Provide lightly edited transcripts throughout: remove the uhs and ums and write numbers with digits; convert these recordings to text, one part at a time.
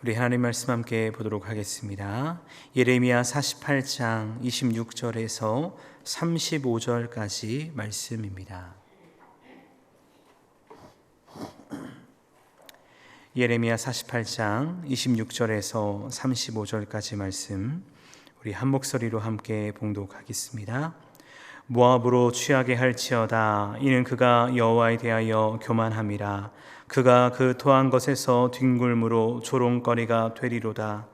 우리 하나님 말씀 함께 보도록 하겠습니다. 예레미야 48장 26절에서 35절까지 말씀입니다. 예레미야 48장 26절에서 35절까지 말씀 우리 한 목소리로 함께 봉독하겠습니다. 모압으로 취하게 할지어다. 이는 그가 여호와에 대하여 교만함이라. 그가 그 토한 것에서 뒹굴므로 조롱거리가 되리로다.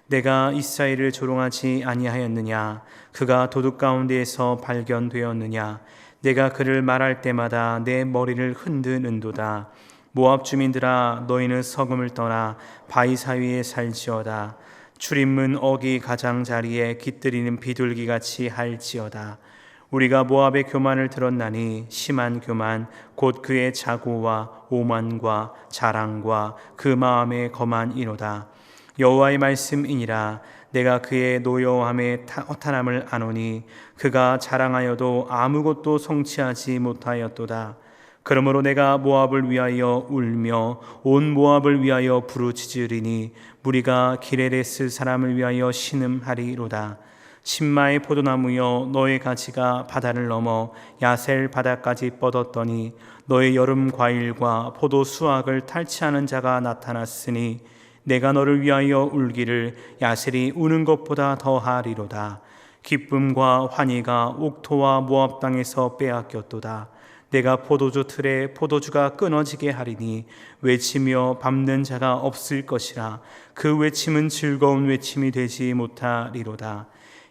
내가 이스라엘을 조롱하지 아니하였느냐? 그가 도둑 가운데에서 발견되었느냐? 내가 그를 말할 때마다 내 머리를 흔드는도다. 모압 주민들아, 너희는 서금을 떠나 바위 사이에 살지어다. 출입문 어기 가장자리에 깃들이는 비둘기같이 할지어다. 우리가 모압의 교만을 들었나니 심한 교만 곧 그의 자고와 오만과 자랑과 그 마음의 거만이로다. 여호와의 말씀이니라. 내가 그의 노여움의 허탄함을 아노니 그가 자랑하여도 아무것도 성취하지 못하였도다. 그러므로 내가 모압을 위하여 울며 온 모압을 위하여 부르짖으리니 무리가 기레레스 사람을 위하여 신음하리로다. 신마의 포도나무여, 너의 가지가 바다를 넘어 야셀 바다까지 뻗었더니 너의 여름 과일과 포도 수확을 탈취하는 자가 나타났으니 내가 너를 위하여 울기를 야셀이 우는 것보다 더하리로다. 기쁨과 환희가 옥토와 모압 땅에서 빼앗겼도다. 내가 포도주 틀에 포도주가 끊어지게 하리니 외치며 밟는 자가 없을 것이라. 그 외침은 즐거운 외침이 되지 못하리로다.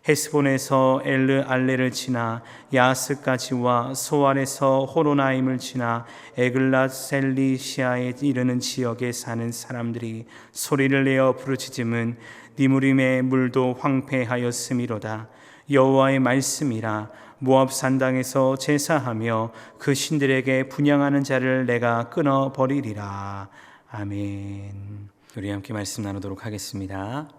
헤스본에서 엘르 알레를 지나 야스까지와 소알에서 호로나임을 지나 에글랏 셀리시아에 이르는 지역에 사는 사람들이 소리를 내어 부르짖음은 니무림의 물도 황폐하였음이로다. 여호와의 말씀이라. 모압 산당에서 제사하며 그 신들에게 분향하는 자를 내가 끊어버리리라. 아멘. 우리 함께 말씀 나누도록 하겠습니다.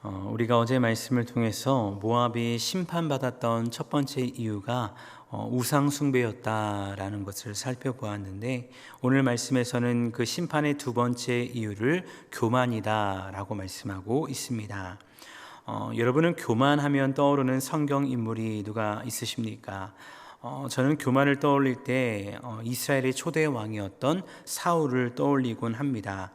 우리가 어제 말씀을 통해서 모압이 심판받았던 첫 번째 이유가 우상 숭배였다라는 것을 살펴보았는데, 오늘 말씀에서는 그 심판의 두 번째 이유를 교만이다라고 말씀하고 있습니다. 여러분은 교만하면 떠오르는 성경 인물이 누가 있으십니까? 저는 교만을 떠올릴 때 이스라엘의 초대 왕이었던 사울을 떠올리곤 합니다.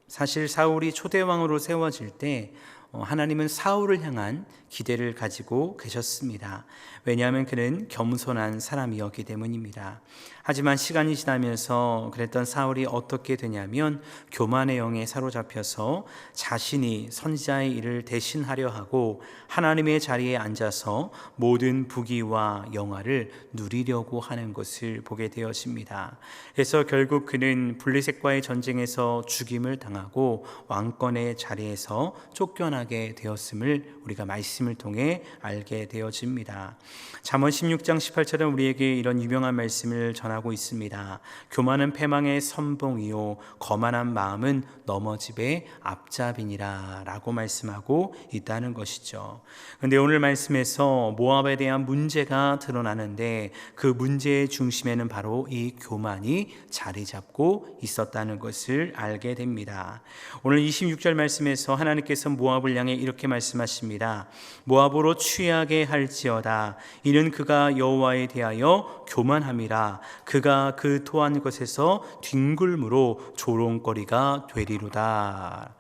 사실 사울이 초대 왕으로 세워질 때 하나님은 사울을 향한 기대를 가지고 계셨습니다. 왜냐하면 그는 겸손한 사람이었기 때문입니다. 하지만 시간이 지나면서 그랬던 사울이 어떻게 되냐면 교만의 영에 사로잡혀서 자신이 선지자의 일을 대신하려 하고 하나님의 자리에 앉아서 모든 부귀와 영화를 누리려고 하는 것을 보게 되었습니다. 그래서 결국 그는 블레셋과의 전쟁에서 죽임을 당하고 왕권의 자리에서 쫓겨나게 되었음을 우리가 말씀을 통해 알게 되어집니다. 잠언 16장 18절은 우리에게 이런 유명한 말씀을 전하고 있습니다. 교만은 패망의 선봉이요 거만한 마음은 넘어집의 앞잡이니라 라고 말씀하고 있다는 것이죠. 그런데 오늘 말씀에서 모압에 대한 문제가 드러나는데 그 문제의 중심에는 바로 이 교만이 자리 잡고 있었다는 것을 알게 됩니다. 오늘 26절 말씀에서 하나님께서 모압을 향해 이렇게 말씀하십니다. 모압으로 취하게 할지어다. 이는 그가 여호와에 대하여 교만함이라. 그가 그 토한 것에서 뒹굴므로 조롱거리가 되리로다.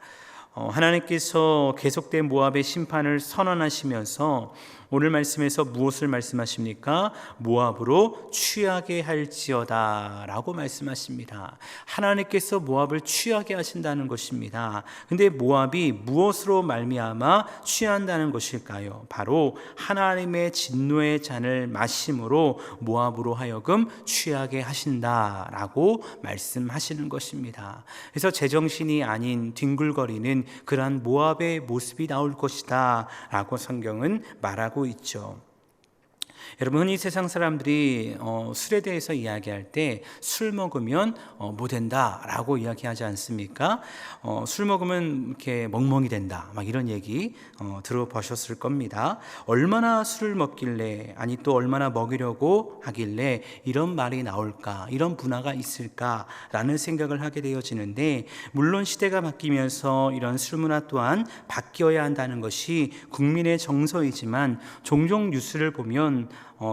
하나님께서 계속된 모압의 심판을 선언하시면서 오늘 말씀에서 무엇을 말씀하십니까? 모압으로 취하게 할지어다 라고 말씀하십니다. 하나님께서 모압을 취하게 하신다는 것입니다. 근데 모압이 무엇으로 말미암아 취한다는 것일까요? 바로 하나님의 진노의 잔을 마심으로 모압으로 하여금 취하게 하신다라고 말씀하시는 것입니다. 그래서 제정신이 아닌 뒹굴거리는 그러한 모압의 모습이 나올 것이다 라고 성경은 말하고 있죠. 여러분, 흔히 세상 사람들이 술에 대해서 이야기할 때 술 먹으면 뭐 된다라고 이야기하지 않습니까? 술 먹으면 이렇게 멍멍이 된다, 막 이런 얘기 들어보셨을 겁니다. 얼마나 술을 먹길래, 아니 또 얼마나 먹이려고 하길래 이런 말이 나올까, 이런 문화가 있을까라는 생각을 하게 되어지는데, 물론 시대가 바뀌면서 이런 술 문화 또한 바뀌어야 한다는 것이 국민의 정서이지만, 종종 뉴스를 보면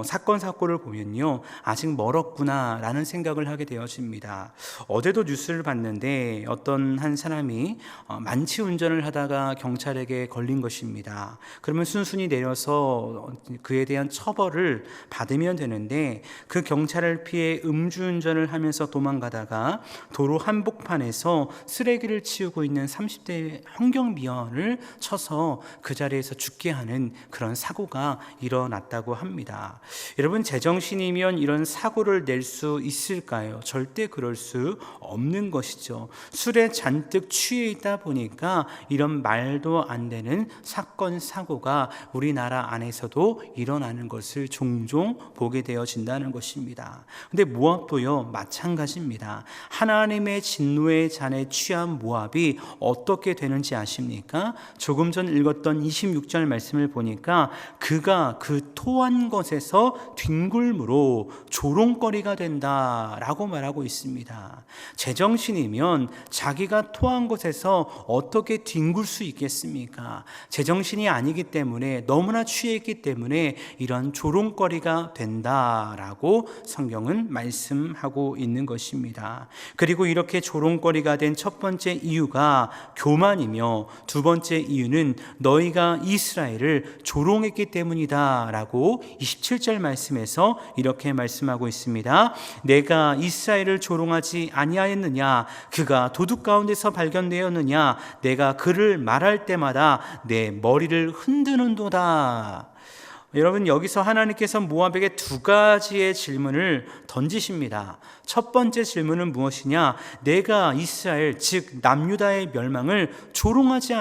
사건 사고를 보면요, 아직 멀었구나 라는 생각을 하게 되어집니다. 어제도 뉴스를 봤는데 어떤 한 사람이 만취 운전을 하다가 경찰에게 걸린 것입니다. 그러면 순순히 내려서 그에 대한 처벌을 받으면 되는데, 그 경찰을 피해 음주운전을 하면서 도망가다가 도로 한복판에서 쓰레기를 치우고 있는 30대 환경미화원을 쳐서 그 자리에서 죽게 하는 그런 사고가 일어났다고 합니다. 여러분, 제정신이면 이런 사고를 낼 수 있을까요? 절대 그럴 수 없는 것이죠. 술에 잔뜩 취해 있다 보니까 이런 말도 안 되는 사건 사고가 우리나라 안에서도 일어나는 것을 종종 보게 되어진다는 것입니다. 근데 모압도요 마찬가지입니다. 하나님의 진노의 잔에 취한 모압이 어떻게 되는지 아십니까? 조금 전 읽었던 26절 말씀을 보니까 그가 그 토한 것에서 뒹굴므로 조롱거리가 된다라고 말하고 있습니다. 제정신이면 자기가 토한 것에서 어떻게 뒹굴 수 있겠습니까? 제정신이 아니기 때문에, 너무나 취해 있기 때문에 이런 조롱거리가 된다라고 성경은 말씀하고 있는 것입니다. 그리고 이렇게 조롱거리가 된 첫 번째 이유가 교만이며, 두 번째 이유는 너희가 이스라엘을 조롱했기 때문이다 라고 27절 말씀에서 이렇게 말씀하고 있습니다. 내가 이스라엘을 조롱하지 아니하였느냐? 그가 도둑 가운데서 발견되었느냐? 내가 그를 말할 때마다 내 머리를 흔드는도다. 여러분, 여기서 하나님께서 모압에게 두 가지의 질문을 던지십니다. 첫 번째 질문은 무엇이냐? 내가 이스라엘, 즉 남유다의 멸망을 조롱하지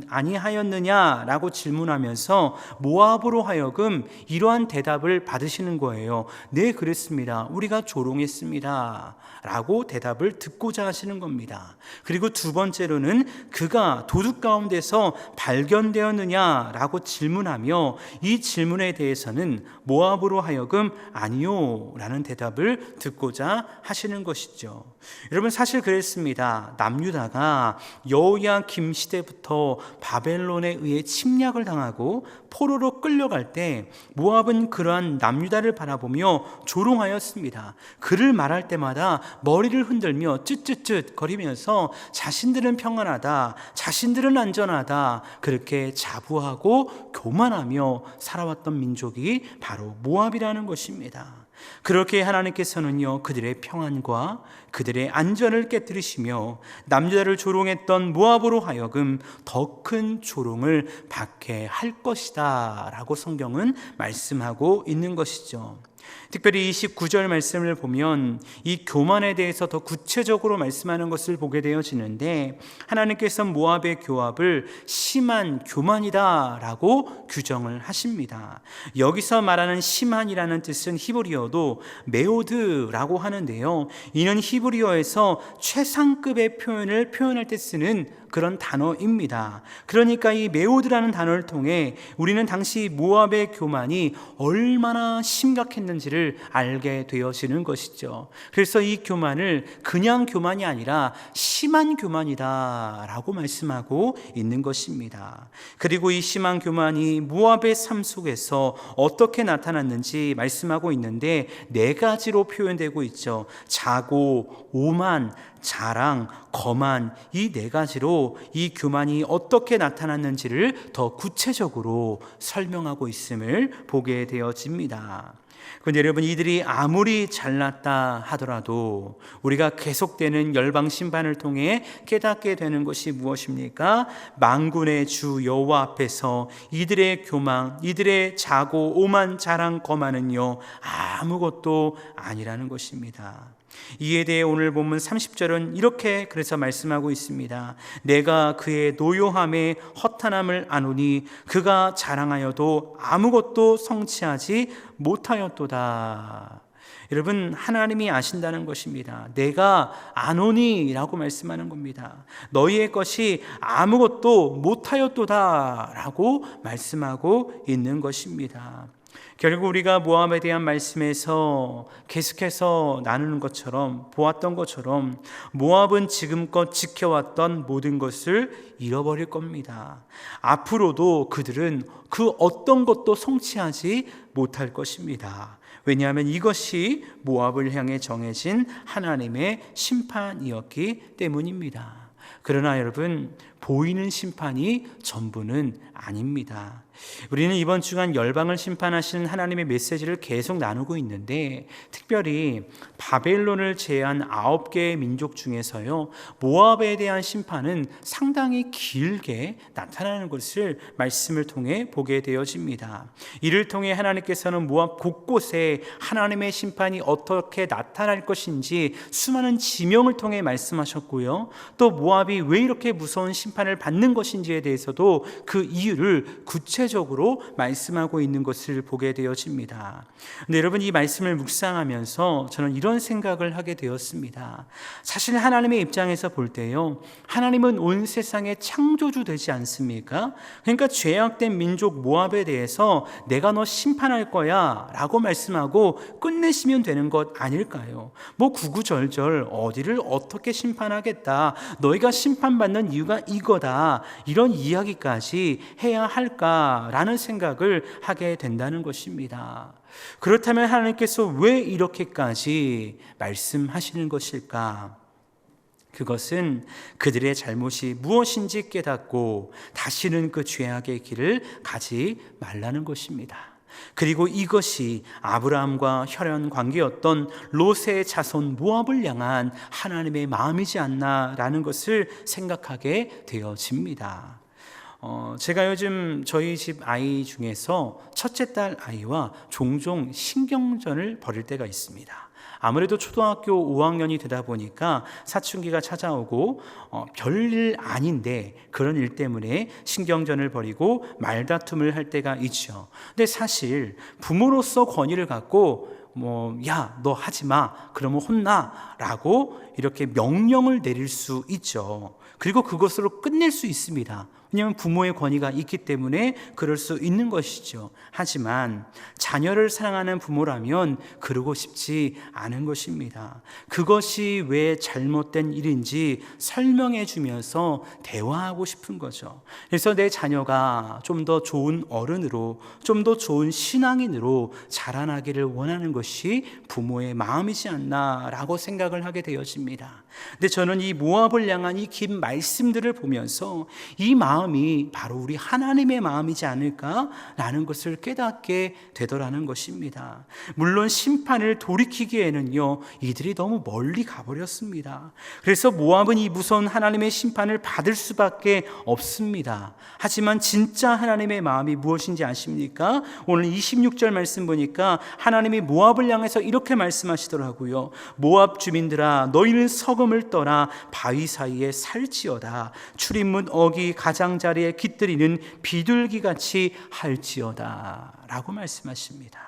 아니하였느냐라고 질문하면서 모압으로 하여금 이러한 대답을 받으시는 거예요. 네, 그랬습니다. 우리가 조롱했습니다 라고 대답을 듣고자 하시는 겁니다. 그리고 두 번째로는 그가 도둑 가운데서 발견되었느냐라고 질문하며, 이 질문에 대해서는 모압으로 하여금 아니요 라는 대답을 듣고자 하시는 것이죠. 여러분, 사실 그랬습니다. 남유다가 여호야김 시대부터 바벨론에 의해 침략을 당하고 포로로 끌려갈 때 모압은 그러한 남유다를 바라보며 조롱하였습니다. 그를 말할 때마다 머리를 흔들며 쯧쯧쯧 거리면서 자신들은 평안하다, 자신들은 안전하다, 그렇게 자부하고 교만하며 살아왔던 민족이 바로 모압이라는 것입니다. 그렇게 하나님께서는요, 그들의 평안과 그들의 안전을 깨뜨리시며 남유다를 조롱했던 모압으로 하여금 더 큰 조롱을 받게 할 것이다 라고 성경은 말씀하고 있는 것이죠. 특별히 29절 말씀을 보면 이 교만에 대해서 더 구체적으로 말씀하는 것을 보게 되어지는데, 하나님께서 모압의 교합을 심한 교만이다 라고 규정을 하십니다. 여기서 말하는 심한이라는 뜻은 히브리어도 메오드라고 하는데요, 이는 히브리어에서 최상급의 표현을 표현할 때 쓰는 그런 단어입니다. 그러니까 이 메오드라는 단어를 통해 우리는 당시 모압의 교만이 얼마나 심각했는지를 알게 되어지는 것이죠. 그래서 이 교만을 그냥 교만이 아니라 심한 교만이다 라고 말씀하고 있는 것입니다. 그리고 이 심한 교만이 모압의 삶 속에서 어떻게 나타났는지 말씀하고 있는데, 네 가지로 표현되고 있죠. 자고, 오만, 자랑, 거만, 이 네 가지로 이 교만이 어떻게 나타났는지를 더 구체적으로 설명하고 있음을 보게 되어집니다. 그런데 여러분, 이들이 아무리 잘났다 하더라도 우리가 계속되는 열방 심판을 통해 깨닫게 되는 것이 무엇입니까? 만군의 주 여호와 앞에서 이들의 교만, 이들의 자고, 오만, 자랑, 거만은요 아무것도 아니라는 것입니다. 이에 대해 오늘 본문 30절은 이렇게 그래서 말씀하고 있습니다. 내가 그의 노요함에 허탄함을 아노니 그가 자랑하여도 아무것도 성취하지 못하였도다. 여러분, 하나님이 아신다는 것입니다. 내가 아노니 라고 말씀하는 겁니다. 너희의 것이 아무것도 못하였도다 라고 말씀하고 있는 것입니다. 결국 우리가 모압에 대한 말씀에서 계속해서 나누는 것처럼, 보았던 것처럼 모압은 지금껏 지켜왔던 모든 것을 잃어버릴 겁니다. 앞으로도 그들은 그 어떤 것도 성취하지 못할 것입니다. 왜냐하면 이것이 모압을 향해 정해진 하나님의 심판이었기 때문입니다. 그러나 여러분, 보이는 심판이 전부는 아닙니다. 우리는 이번 주간 열방을 심판하시는 하나님의 메시지를 계속 나누고 있는데, 특별히 바벨론을 제외한 9개의 민족 중에서요, 모압에 대한 심판은 상당히 길게 나타나는 것을 말씀을 통해 보게 되어집니다. 이를 통해 하나님께서는 모압 곳곳에 하나님의 심판이 어떻게 나타날 것인지 수많은 지명을 통해 말씀하셨고요, 또 모압이 왜 이렇게 무서운 심판을 받는 것인지에 대해서도 그 이유를 구체적으로 말씀하고 있는 것을 보게 되어집니다. 근데 여러분, 이 말씀을 묵상하면서 저는 이런 생각을 하게 되었습니다. 사실 하나님의 입장에서 볼 때요, 하나님은 온 세상의 창조주 되지 않습니까? 그러니까 죄악된 민족 모압에 대해서 내가 너 심판할 거야 라고 말씀하고 끝내시면 되는 것 아닐까요? 뭐 구구절절 어디를 어떻게 심판하겠다, 너희가 심판받는 이유가 이거다, 이런 이야기까지 해야 할까라는 생각을 하게 된다는 것입니다. 그렇다면 하나님께서 왜 이렇게까지 말씀하시는 것일까? 그것은 그들의 잘못이 무엇인지 깨닫고 다시는 그 죄악의 길을 가지 말라는 것입니다. 그리고 이것이 아브라함과 혈연 관계였던 롯의 자손 모압을 향한 하나님의 마음이지 않나라는 것을 생각하게 되어집니다. 제가 요즘 저희 집 아이 중에서 첫째 딸 아이와 종종 신경전을 벌일 때가 있습니다. 아무래도 초등학교 5학년이 되다 보니까 사춘기가 찾아오고 별일 아닌데 그런 일 때문에 신경전을 벌이고 말다툼을 할 때가 있죠. 근데 사실 부모로서 권위를 갖고 야, 너 하지 마, 그러면 혼나 라고 이렇게 명령을 내릴 수 있죠. 그리고 그것으로 끝낼 수 있습니다. 왜냐하면 부모의 권위가 있기 때문에 그럴 수 있는 것이죠. 하지만 자녀를 사랑하는 부모라면 그러고 싶지 않은 것입니다. 그것이 왜 잘못된 일인지 설명해 주면서 대화하고 싶은 거죠. 그래서 내 자녀가 좀 더 좋은 어른으로, 좀 더 좋은 신앙인으로 자라나기를 원하는 것이 부모의 마음이지 않나라고 생각을 하게 되어집니다. 근데 저는 이 모압을 향한 이 긴 말씀들을 보면서 이 마음이 바로 우리 하나님의 마음이지 않을까라는 것을 깨닫게 되더라는 것입니다. 물론 심판을 돌이키기에는요, 이들이 너무 멀리 가버렸습니다. 그래서 모압은 이 무서운 하나님의 심판을 받을 수밖에 없습니다. 하지만 진짜 하나님의 마음이 무엇인지 아십니까? 오늘 26절 말씀 보니까 하나님이 모압을 향해서 이렇게 말씀하시더라고요. 모압 주민들아, 너희는 서금을 떠나 바위 사이에 살지어다. 출입문 어기 가장자리에 깃들이는 비둘기같이 할지어다 라고 말씀하십니다.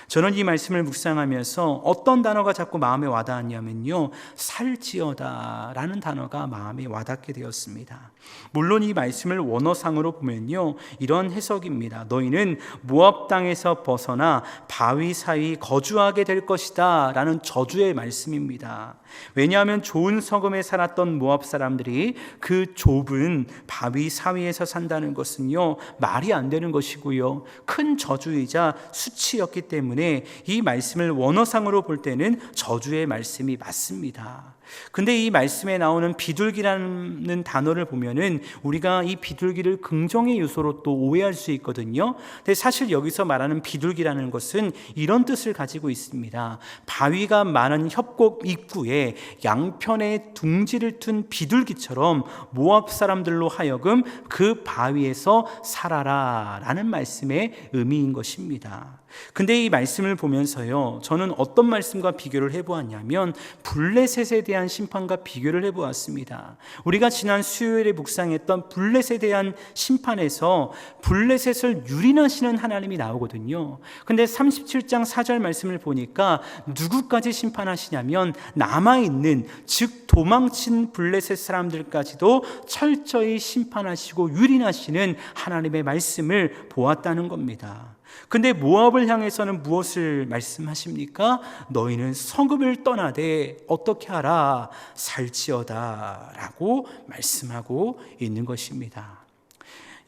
저는 이 말씀을 묵상하면서 어떤 단어가 자꾸 마음에 와닿았냐면요, 살지어다 라는 단어가 마음에 와닿게 되었습니다. 물론 이 말씀을 원어상으로 보면요, 이런 해석입니다. 너희는 모압 땅에서 벗어나 바위 사이 거주하게 될 것이다 라는 저주의 말씀입니다. 왜냐하면 좋은 서금에 살았던 모압 사람들이 그 좁은 바위 사이에서 산다는 것은요, 말이 안 되는 것이고요, 큰 저주이자 수치였기 때문에 이 말씀을 원어상으로 볼 때는 저주의 말씀이 맞습니다. 근데 이 말씀에 나오는 비둘기라는 단어를 보면은 우리가 이 비둘기를 긍정의 요소로 또 오해할 수 있거든요. 근데 사실 여기서 말하는 비둘기라는 것은 이런 뜻을 가지고 있습니다. 바위가 많은 협곡 입구에 양편에 둥지를 튼 비둘기처럼 모압 사람들로 하여금 그 바위에서 살아라 라는 말씀의 의미인 것입니다. 근데 이 말씀을 보면서요, 저는 어떤 말씀과 비교를 해보았냐면 블레셋에 대한 심판과 비교를 해보았습니다. 우리가 지난 수요일에 묵상했던 블레셋에 대한 심판에서 블레셋을 유린하시는 하나님이 나오거든요. 근데 37장 4절 말씀을 보니까 누구까지 심판하시냐면 남아있는, 즉 도망친 블레셋 사람들까지도 철저히 심판하시고 유린하시는 하나님의 말씀을 보았다는 겁니다. 근데 모압을 향해서는 무엇을 말씀하십니까? 너희는 성읍을 떠나되 어떻게 하라? 살지어다 라고 말씀하고 있는 것입니다.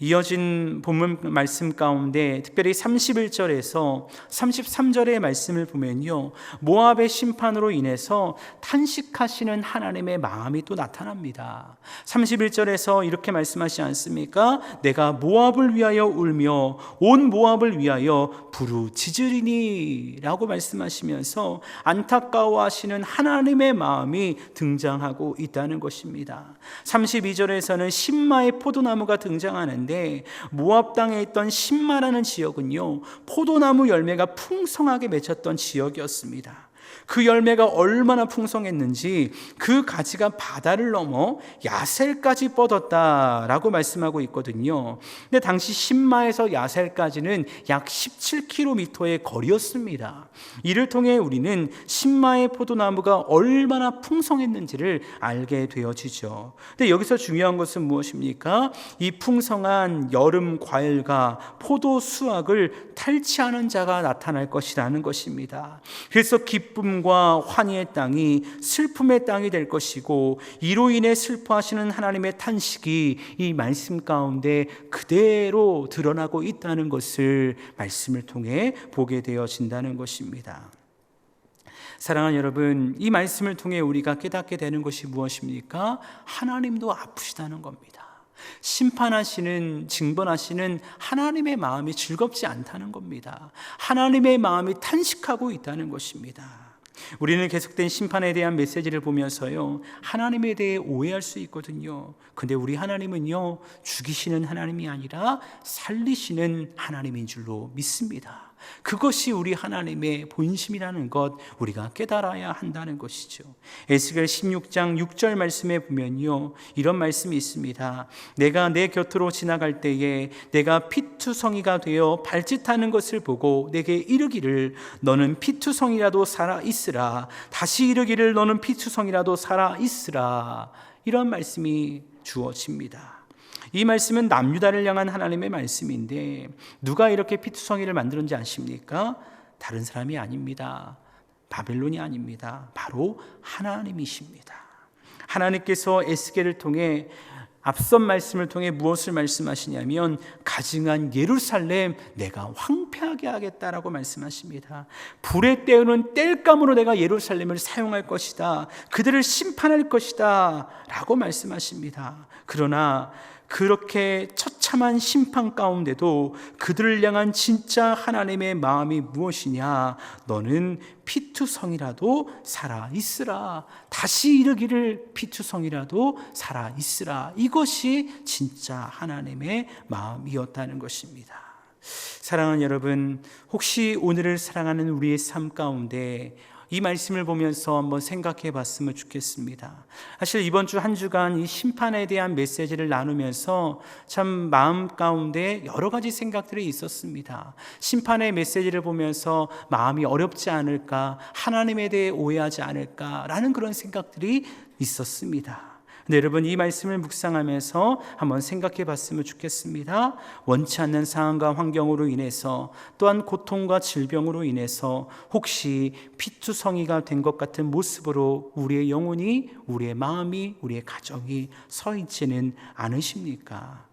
이어진 본문 말씀 가운데 특별히 31절에서 33절의 말씀을 보면요, 모압의 심판으로 인해서 탄식하시는 하나님의 마음이 또 나타납니다. 31절에서 이렇게 말씀하시지 않습니까? 내가 모압을 위하여 울며 온 모압을 위하여 부르짖으리니 라고 말씀하시면서 안타까워하시는 하나님의 마음이 등장하고 있다는 것입니다. 32절에서는 신마의 포도나무가 등장하는데 모압 땅에 있던 신마라는 지역은요, 포도나무 열매가 풍성하게 맺혔던 지역이었습니다. 그 열매가 얼마나 풍성했는지 그 가지가 바다를 넘어 야셀까지 뻗었다라고 말씀하고 있거든요. 근데 당시 신마에서 야셀까지는 약 17km의 거리였습니다. 이를 통해 우리는 신마의 포도나무가 얼마나 풍성했는지를 알게 되어지죠. 근데 여기서 중요한 것은 무엇입니까? 이 풍성한 여름 과일과 포도 수확을 탈취하는 자가 나타날 것이라는 것입니다. 그래서 기쁨과 환희의 땅이 슬픔의 땅이 될 것이고, 이로 인해 슬퍼하시는 하나님의 탄식이 이 말씀 가운데 그대로 드러나고 있다는 것을 말씀을 통해 보게 되어진다는 것입니다. 사랑하는 여러분, 이 말씀을 통해 우리가 깨닫게 되는 것이 무엇입니까? 하나님도 아프시다는 겁니다. 심판하시는, 징벌하시는 하나님의 마음이 즐겁지 않다는 겁니다. 하나님의 마음이 탄식하고 있다는 것입니다. 우리는 계속된 심판에 대한 메시지를 보면서요, 하나님에 대해 오해할 수 있거든요. 근데 우리 하나님은요, 죽이시는 하나님이 아니라 살리시는 하나님인 줄로 믿습니다. 그것이 우리 하나님의 본심이라는 것 우리가 깨달아야 한다는 것이죠. 에스겔 16장 6절 말씀에 보면요, 이런 말씀이 있습니다. 내가 내 곁으로 지나갈 때에 내가 피투성이가 되어 발짓하는 것을 보고 내게 이르기를 너는 피투성이라도 살아 있으라. 다시 이르기를 너는 피투성이라도 살아 있으라. 이런 말씀이 주어집니다. 이 말씀은 남유다를 향한 하나님의 말씀인데, 누가 이렇게 피투성이를 만들었는지 아십니까? 다른 사람이 아닙니다. 바벨론이 아닙니다. 바로 하나님이십니다. 하나님께서 에스겔을 통해, 앞선 말씀을 통해 무엇을 말씀하시냐면 가증한 예루살렘 내가 황폐하게 하겠다라고 말씀하십니다. 불에 때우는 땔감으로 내가 예루살렘을 사용할 것이다. 그들을 심판할 것이다 라고 말씀하십니다. 그러나 그렇게 처참한 심판 가운데도 그들을 향한 진짜 하나님의 마음이 무엇이냐? 너는 피투성이라도 살아있으라. 다시 이르기를 피투성이라도 살아있으라. 이것이 진짜 하나님의 마음이었다는 것입니다. 사랑하는 여러분, 혹시 오늘을 사랑하는 우리의 삶 가운데 이 말씀을 보면서 한번 생각해 봤으면 좋겠습니다. 사실 이번 주 한 주간 이 심판에 대한 메시지를 나누면서 참 마음 가운데 여러 가지 생각들이 있었습니다. 심판의 메시지를 보면서 마음이 어렵지 않을까, 하나님에 대해 오해하지 않을까라는 그런 생각들이 있었습니다. 네, 여러분, 이 말씀을 묵상하면서 한번 생각해 봤으면 좋겠습니다. 원치 않는 상황과 환경으로 인해서, 또한 고통과 질병으로 인해서 혹시 피투성이가 된 것 같은 모습으로 우리의 영혼이, 우리의 마음이, 우리의 가정이 서 있지는 않으십니까?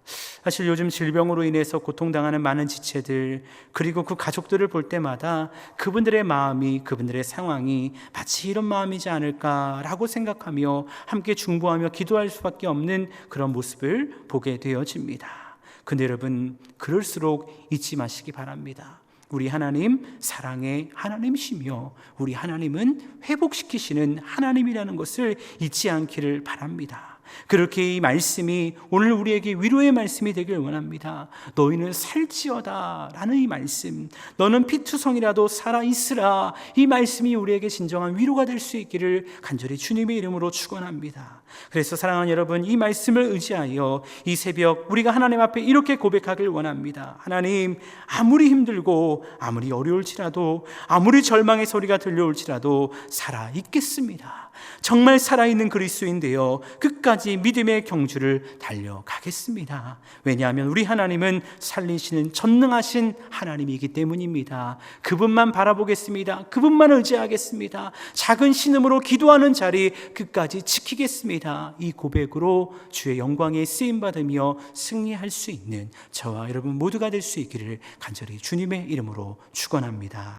사실 요즘 질병으로 인해서 고통당하는 많은 지체들, 그리고 그 가족들을 볼 때마다 그분들의 마음이, 그분들의 상황이 마치 이런 마음이지 않을까라고 생각하며 함께 중보하며 기도할 수밖에 없는 그런 모습을 보게 되어집니다. 근데 여러분, 그럴수록 잊지 마시기 바랍니다. 우리 하나님 사랑의 하나님이시며 우리 하나님은 회복시키시는 하나님이라는 것을 잊지 않기를 바랍니다. 그렇게 이 말씀이 오늘 우리에게 위로의 말씀이 되길 원합니다. 너희는 살지어다 라는 이 말씀, 너는 피투성이라도 살아있으라, 이 말씀이 우리에게 진정한 위로가 될 수 있기를 간절히 주님의 이름으로 축원합니다. 그래서 사랑하는 여러분, 이 말씀을 의지하여 이 새벽 우리가 하나님 앞에 이렇게 고백하길 원합니다. 하나님, 아무리 힘들고 아무리 어려울지라도, 아무리 절망의 소리가 들려올지라도 살아있겠습니다. 정말 살아있는 그리스도인데요, 끝까지 믿음의 경주를 달려가겠습니다. 왜냐하면 우리 하나님은 살리시는 전능하신 하나님이기 때문입니다. 그분만 바라보겠습니다. 그분만 의지하겠습니다. 작은 신음으로 기도하는 자리 끝까지 지키겠습니다. 이 고백으로 주의 영광에 쓰임받으며 승리할 수 있는 저와 여러분 모두가 될 수 있기를 간절히 주님의 이름으로 축원합니다.